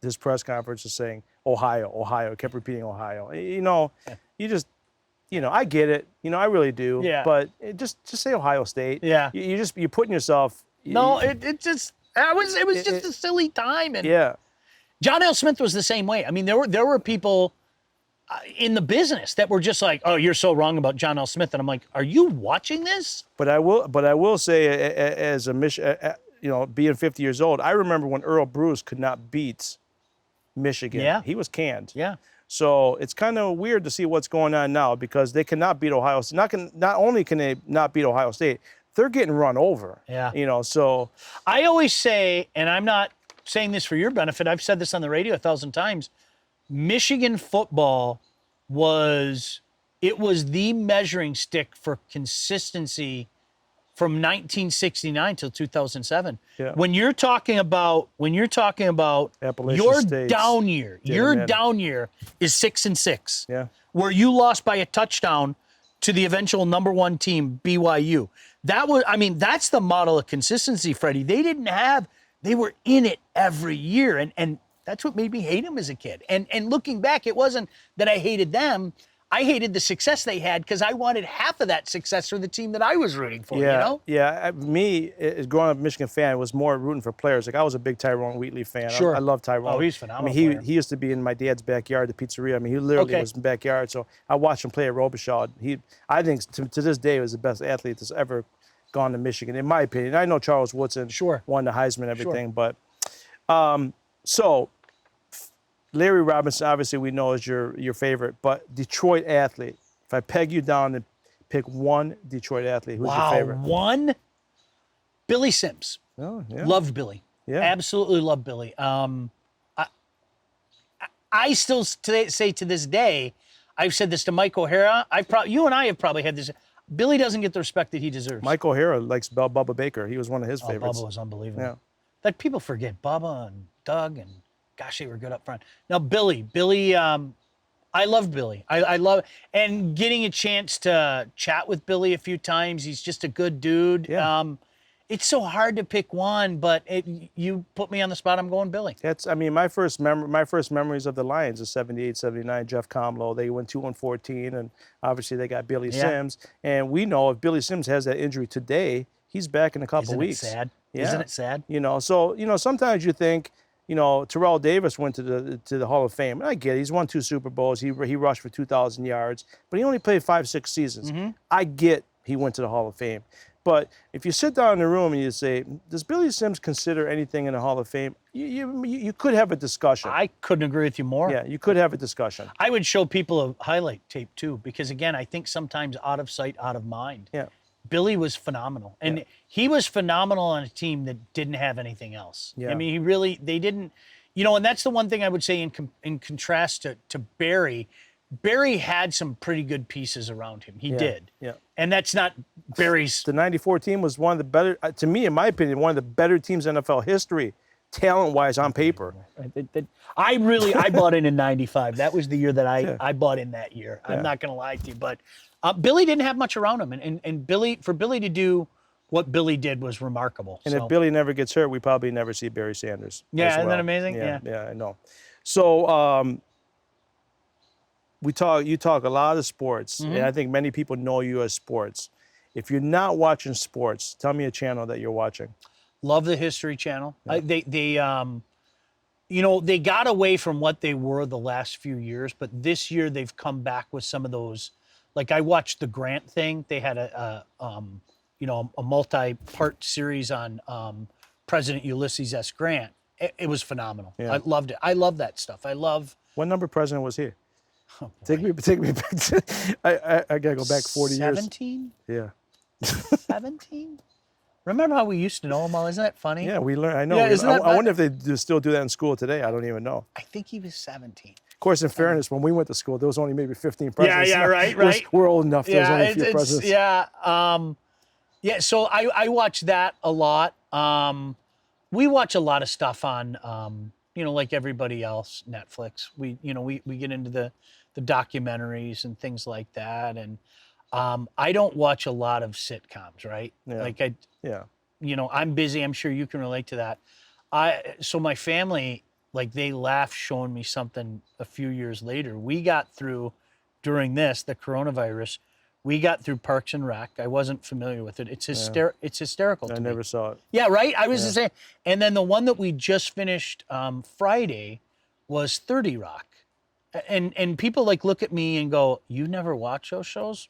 his press conference is saying, Ohio, kept repeating Ohio. You just, I get it. I really do. Yeah. But just say Ohio State. Yeah. You're putting yourself. No, it was just a silly time. And yeah. John L. Smith was the same way. I mean, there were people in the business that were just like, oh, you're so wrong about John L. Smith. And I'm like, are you watching this? But I will say, as being 50 years old, I remember when Earl Bruce could not beat Michigan. Yeah. He was canned. Yeah. So it's kind of weird to see what's going on now because they cannot beat Ohio State. Not only can they not beat Ohio State, they're getting run over. Yeah. So I always say, and I'm not saying this for your benefit, I've said this on the radio 1,000 times, Michigan football was the measuring stick for consistency from 1969 till 2007. Yeah. When you're talking about Appalachian your States, down year, down year is 6-6. Yeah. Where you lost by a touchdown to the eventual number 1 team, BYU. That's the model of consistency, Freddie. They were in it every year. And that's what made me hate them as a kid. And looking back, it wasn't that I hated them. I hated the success they had because I wanted half of that success for the team that I was rooting for, Yeah, me, as growing up a Michigan fan, was more rooting for players. Like, I was a big Tyrone Wheatley fan. Sure. I love Tyrone. Oh, he's phenomenal. He used to be in my dad's backyard, the pizzeria. He literally was in the backyard. So I watched him play at Robichaud. I think to this day, was the best athlete that's ever gone to Michigan, in my opinion. I know Charles Woodson won the Heisman and everything, but so Larry Robinson, obviously we know is your favorite, but Detroit athlete. If I peg you down and pick one Detroit athlete, who's your favorite? One? Billy Sims. Oh, yeah. Loved Billy. Yeah. Absolutely loved Billy. I still say to this day, I've said this to Mike O'Hara. You and I have probably had this. Billy doesn't get the respect that he deserves. Mike O'Hara likes Bubba Baker. He was one of his favorites. Bubba was unbelievable. Yeah. That people forget Bubba and Doug and gosh, they were good up front. Now Billy, I love Billy. I love and getting a chance to chat with Billy a few times. He's just a good dude. Yeah. It's so hard to pick one, but you put me on the spot. I'm going Billy. My first memories of the Lions is 78, 79, Jeff Comlow. They went 2-14, and obviously they got Billy Sims. And we know if Billy Sims has that injury today, he's back in a couple weeks. Isn't it sad? Yeah. Isn't it sad? So sometimes you think, Terrell Davis went to the Hall of Fame. And I get it. He's won 2 Super Bowls. He rushed for 2,000 yards, but he only played 5-6 seasons. Mm-hmm. I get he went to the Hall of Fame. But if you sit down in the room and you say, does Billy Sims consider anything in the Hall of Fame? You could have a discussion. I couldn't agree with you more. Yeah, you could have a discussion. I would show people a highlight tape too, because again, I think sometimes out of sight, out of mind. Yeah. Billy was phenomenal. And he was phenomenal on a team that didn't have anything else. Yeah. They didn't, and that's the one thing I would say in contrast to Barry. Barry had some pretty good pieces around him. He did. Yeah. And that's not Barry's. The 94 team was one of the better, to me, in my opinion, one of the better teams in NFL history, talent-wise on paper. I bought in 95. That was the year that I bought in that year. I'm not going to lie to you. But Billy didn't have much around him. And for Billy to do what Billy did was remarkable. And if Billy never gets hurt, we probably never see Barry Sanders. Yeah, isn't that amazing? Yeah, I know. So you talk a lot of sports, and I think many people know you as sports. If you're not watching sports, tell me a channel that you're watching. Love the History Channel. Yeah. They got away from what they were the last few years, but this year they've come back with some of those. Like I watched the Grant thing. They had a multi-part series on President Ulysses S. Grant. It was phenomenal. Yeah. I loved it. I love that stuff. What number president was he? Oh, take me back to, I gotta go back 40 years. 17? Yeah. 17? Remember how we used to know them all? Isn't that funny? Yeah, we learned. I know. Yeah, I wonder if they still do that in school today. I don't even know. I think he was 17. Of course, in fairness, when we went to school, there was only maybe 15 presidents. Yeah, right. We're old enough. There was only a few presidents. Yeah. So I watch that a lot. We watch a lot of stuff on, like everybody else, Netflix. We get into the documentaries and things like that. And I don't watch a lot of sitcoms, right? Yeah. I'm busy. I'm sure you can relate to that. So my family, they laugh showing me something a few years later. We got through, during the coronavirus, we got through Parks and Rec. I wasn't familiar with it. It's hysterical to me. I never saw it. Yeah, right? I was just saying. And then the one that we just finished Friday was 30 Rock. And people look at me and go, you never watch those shows?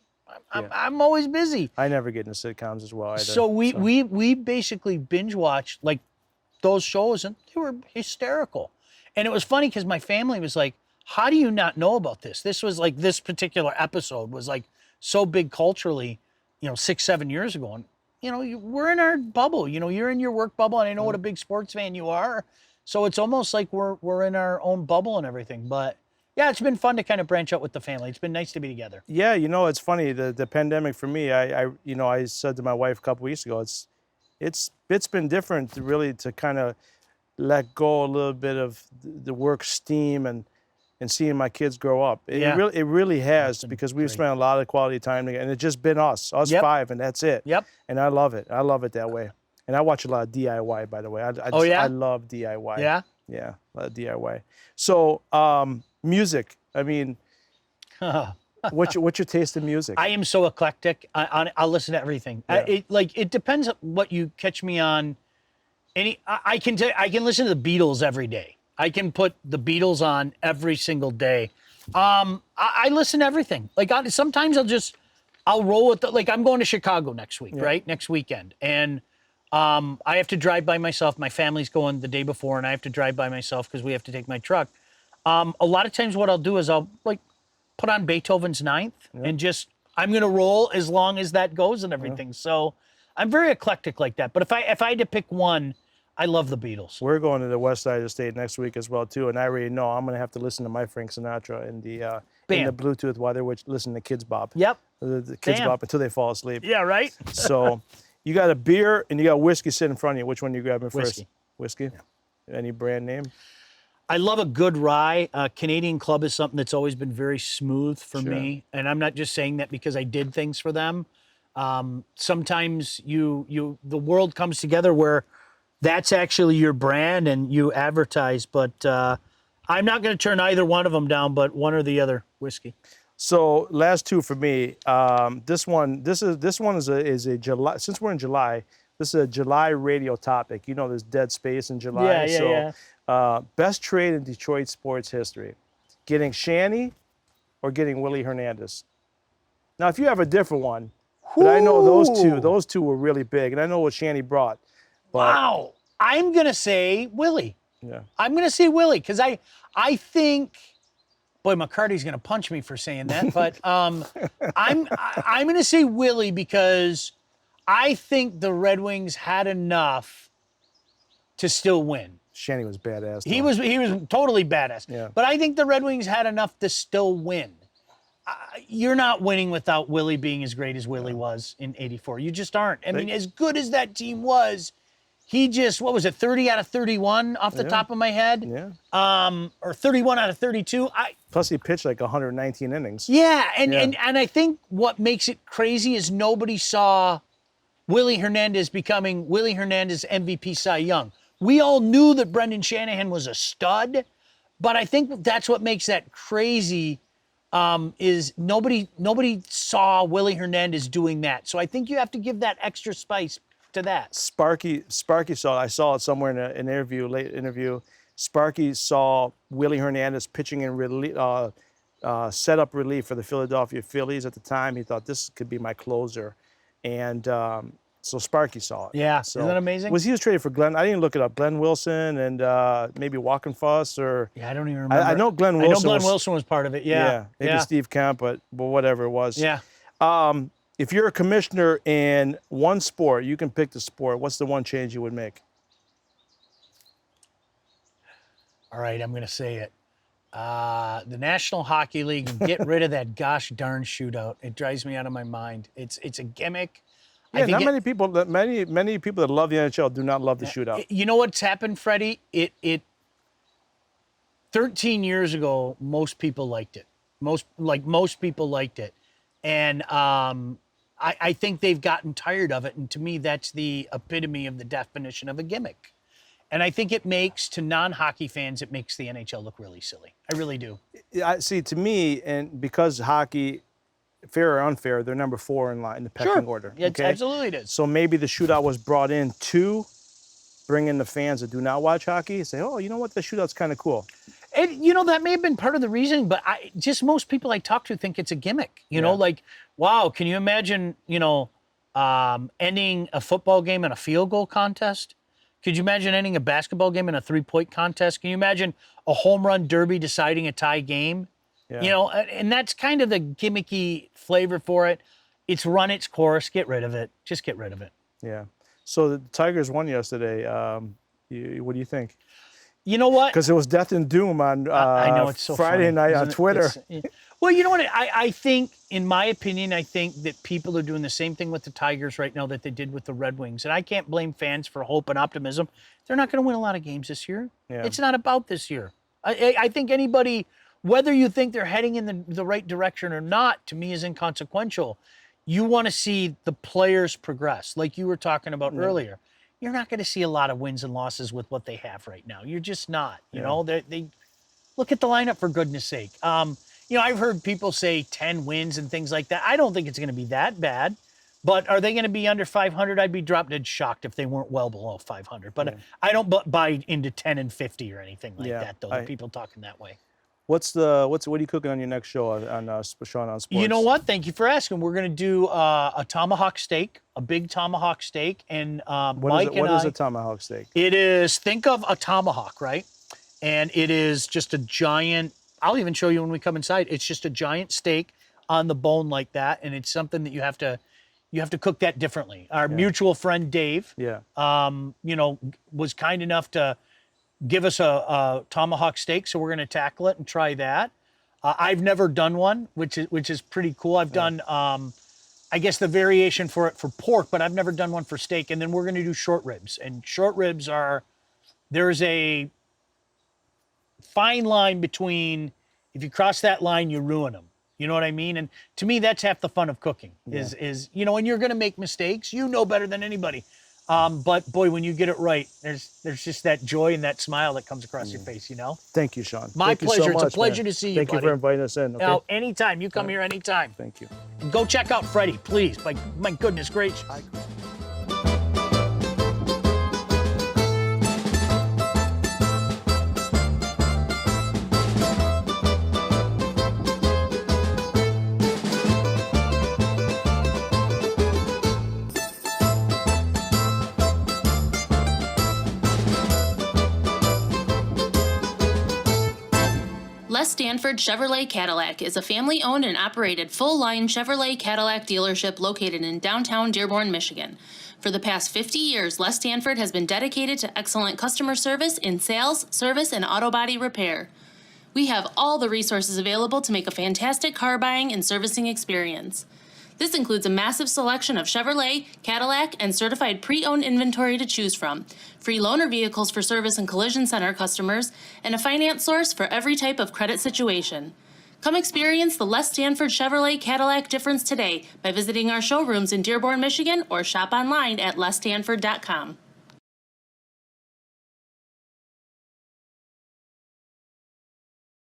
I'm always busy. I never get into sitcoms as well either. So we basically binge watched like those shows, and they were hysterical. And it was funny because my family was like, "How do you not know about this?" This was like this particular episode was like so big culturally, 6-7 years ago, and we're in our bubble. You're in your work bubble, and I know what a big sports fan you are. So it's almost like we're in our own bubble and everything. But yeah, it's been fun to kind of branch out with the family. It's been nice to be together. Yeah, it's funny. The pandemic for me, I said to my wife a couple weeks ago, it's been different to kind of let go a little bit of the work steam and seeing my kids grow up. It really has, because we've spent a lot of quality time together, and it's just been us five, and that's it. Yep. And I love it. I love it that way. And I watch a lot of DIY, by the way. I love DIY. Yeah? Yeah, a lot of DIY. So, music. I mean, what's your taste in music? I am so eclectic. I'll listen to everything. Yeah. It depends on what you catch me on. I can listen to the Beatles every day. I can put the Beatles on every single day. I listen to everything. Like sometimes I'll roll with like I'm going to Chicago next week, right? Next weekend. And I have to drive by myself. My family's going the day before, and I have to drive by myself because we have to take my truck. A lot of times what I'll do is I'll like put on Beethoven's Ninth and I'm going to roll as long as that goes and everything. So I'm very eclectic like that. But if I had to pick one, I love the Beatles. We're going to the west side of the state next week as well too, and I already know I'm going to have to listen to my Frank Sinatra in the Bluetooth while they're listening to Kids Bop. Yep. The Kids Bop until they fall asleep. Yeah, right? So you got a beer and you got whiskey sitting in front of you. Which one are you grabbing first? Whiskey. Whiskey? Yeah. Any brand name? I love a good rye. Canadian Club is something that's always been very smooth for me. And I'm not just saying that because I did things for them. Sometimes the world comes together where that's actually your brand and you advertise. But I'm not going to turn either one of them down, but one or the other whiskey. So last two for me. This one is a July. Since we're in July, this is a July radio topic. There's dead space in July. Best trade in Detroit sports history: getting Shanny or getting Willie Hernandez. Now, if you have a different one, but I know those two were really big, and I know what Shanny brought. But, wow, I'm gonna say Willie. Yeah, I'm gonna say Willie because I think. Boy, McCarty's gonna punch me for saying that, but I'm gonna say Willie because I think the Red Wings had enough to still win. Shanny was badass. He was totally badass. Yeah. But I think the Red Wings had enough to still win. You're not winning without Willie being as great as Willie was in '84. You just aren't. I mean, as good as that team was, he just, what was it, 30 out of 31 off the top of my head? Yeah. Or 31 out of 32. Plus, he pitched like 119 innings. Yeah, and I think what makes it crazy is nobody saw Willie Hernandez becoming Willie Hernandez MVP Cy Young. We all knew that Brendan Shanahan was a stud, but I think that's what makes that crazy is nobody saw Willie Hernandez doing that. So I think you have to give that extra spice to that. Sparky saw it. I saw it somewhere in an late interview. Sparky saw Willie Hernandez pitching in setup relief for the Philadelphia Phillies at the time. He thought this could be my closer, and so Sparky saw it. Yeah, so, isn't that amazing? He was traded for Glenn? I didn't look it up. Glenn Wilson and maybe Walkenfuss or. Yeah, I don't even remember. I know Glenn Wilson. Wilson was part of it. Yeah. Maybe Steve Kemp, but whatever it was. Yeah. If you're a commissioner in one sport, you can pick the sport. What's the one change you would make? All right, I'm going to say it. The National Hockey League, and get rid of that gosh darn shootout. It drives me out of my mind. It's a gimmick. Yeah, many people that love the NHL do not love the shootout. You know what's happened, Fredi? 13 years ago, most people liked it. Most people liked it. And I think they've gotten tired of it. And to me, that's the epitome of the definition of a gimmick. And I think it makes, to non-hockey fans, it makes the NHL look really silly. I really do. See, to me, and because hockey, fair or unfair, they're number 4 in the pecking order. Yeah, okay? absolutely it is. So maybe the shootout was brought in to bring in the fans that do not watch hockey and say, oh, you know what, the shootout's kind of cool. And, you know, that may have been part of the reasoning, but just most people I talk to think it's a gimmick. You know, like, wow, can you imagine, you know, ending a football game in a field goal contest? Could you imagine ending a basketball game in a 3-point contest? Can you imagine a home run derby deciding a tie game? Yeah. You know, and that's kind of the gimmicky flavor for it. It's run its course. Get rid of it. Just get rid of it. Yeah. So the Tigers won yesterday. What do you think? You know what? Because it was death and doom on I know, it's so Friday funny, night on isn't it? Twitter. Well, you know what? I think, in my opinion, I think that people are doing the same thing with the Tigers right now that they did with the Red Wings. And I can't blame fans for hope and optimism. They're not going to win a lot of games this year. Yeah. It's not about this year. I think anybody, whether you think they're heading in the right direction or not, to me is inconsequential. You want to see the players progress, like you were talking about earlier. You're not going to see a lot of wins and losses with what they have right now. You're just not. You know, they look at the lineup, for goodness sake. You know, I've heard people say 10 wins and things like that. I don't think it's going to be that bad. But are they going to be under 500? I'd be drop dead shocked if they weren't well below 500. But I don't buy into 10 and 50 or anything like that, though. The people talking that way. What are you cooking on your next show on Sean on Sports? You know what? Thank you for asking. We're going to do a tomahawk steak, a big tomahawk steak, and Mike and I. What is a tomahawk steak? It is, think of a tomahawk, right? And it is just a giant. I'll even show you when we come inside. It's just a giant steak on the bone like that, and it's something that you have to cook that differently. Our mutual friend Dave, you know, was kind enough to give us a tomahawk steak, so we're going to tackle it and try that. I've never done one, which is pretty cool. I've done, I guess, the variation for it for pork, but I've never done one for steak. And then we're going to do short ribs, and short ribs there's a fine line between, if you cross that line, you ruin them. You know what I mean? And to me, that's half the fun of cooking is, you know, and you're going to make mistakes. You know better than anybody. But boy, when you get it right, there's just that joy and that smile that comes across your face, you know? Thank you, Sean. My Thank you pleasure. so It's much, a pleasure man. to see you, Thank you buddy. for inviting us in. Okay? Now, anytime. You come here anytime. Thank you. Go check out Fredi, please. My goodness gracious. Les Stanford Chevrolet Cadillac is a family-owned and operated full-line Chevrolet Cadillac dealership located in downtown Dearborn, Michigan. For the past 50 years, Les Stanford has been dedicated to excellent customer service in sales, service, and auto body repair. We have all the resources available to make a fantastic car buying and servicing experience. This includes a massive selection of Chevrolet, Cadillac, and certified pre-owned inventory to choose from, free loaner vehicles for service and collision center customers, and a finance source for every type of credit situation. Come experience the Les Stanford Chevrolet Cadillac difference today by visiting our showrooms in Dearborn, Michigan, or shop online at lesstanford.com.